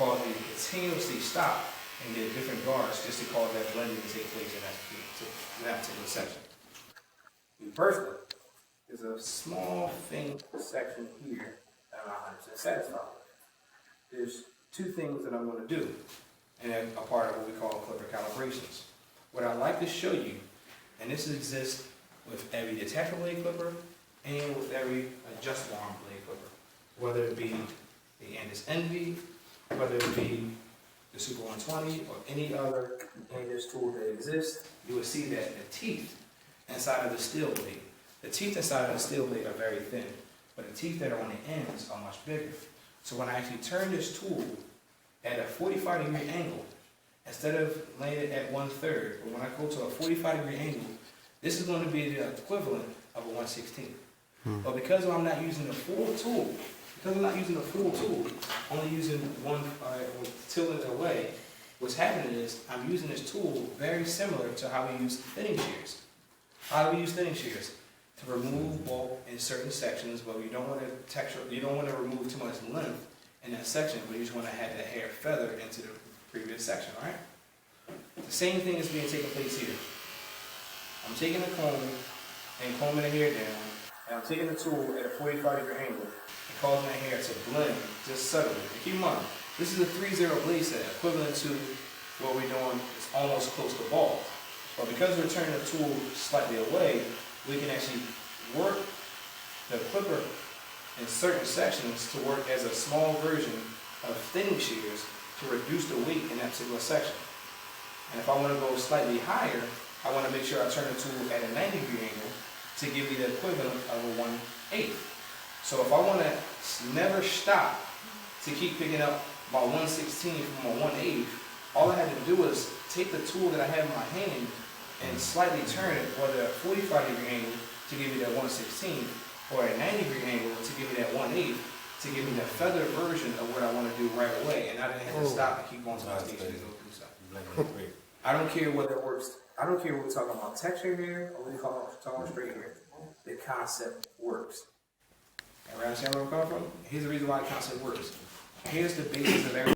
cause me to continuously stop and get different guards just to cause that blending to take place in that particular section. Personally, there's a small faint section here that I'm not 100% satisfied with. There's two things that I'm going to do, and a part of what we call clipper calibrations. What I'd like to show you, and this exists with every detachable blade clipper and with every adjustable arm blade clipper, whether it be the Andis Envy, whether it be the Super 120 or any other Andis tool that exists, you will see that the teeth inside of the steel blade, the teeth inside of the steel blade are very thin, but the teeth that are on the ends are much bigger. So when I actually turn this tool at a 45-degree angle, instead of laying it at 1/3, but when I go to a 45-degree angle, this is going to be the equivalent of a 1/16. But because I'm not using the full tool, only using one, tilting it away, what's happening is I'm using this tool very similar to how we use thinning shears. How do we use thinning shears? To remove bulk in certain sections, but you don't want to remove too much length in that section, but you just want to have that hair feather into the previous section, right? The same thing is being taken place here. I'm taking the comb and combing the hair down, and I'm taking the tool at a 45-degree angle and causing the hair to blend just subtly. And keep in mind, this is a 3/0 blade set, equivalent to what we're doing is almost close to ball. But because we're turning the tool slightly away, we can actually work the clipper in certain sections to work as a small version of thinning shears to reduce the weight in that particular section. And if I want to go slightly higher, I want to make sure I turn the tool at a 90-degree angle to give me the equivalent of a 1/8. So if I want to never stop to keep picking up my 1/16 from a 1/8, all I had to do is take the tool that I have in my hand and slightly turn it, whether a 45-degree angle to give me that 1/16 or a 90-degree angle to give me that 1/8 to give me the feather version of what I want to do right away, and I didn't have to stop and keep going to my station to go do something. I don't care whether it works. I don't care what we're talking about texture here or we're talking about straight hair. The concept works. And understand where I'm coming from? Here's the reason why the concept works. Here's the basis of everything.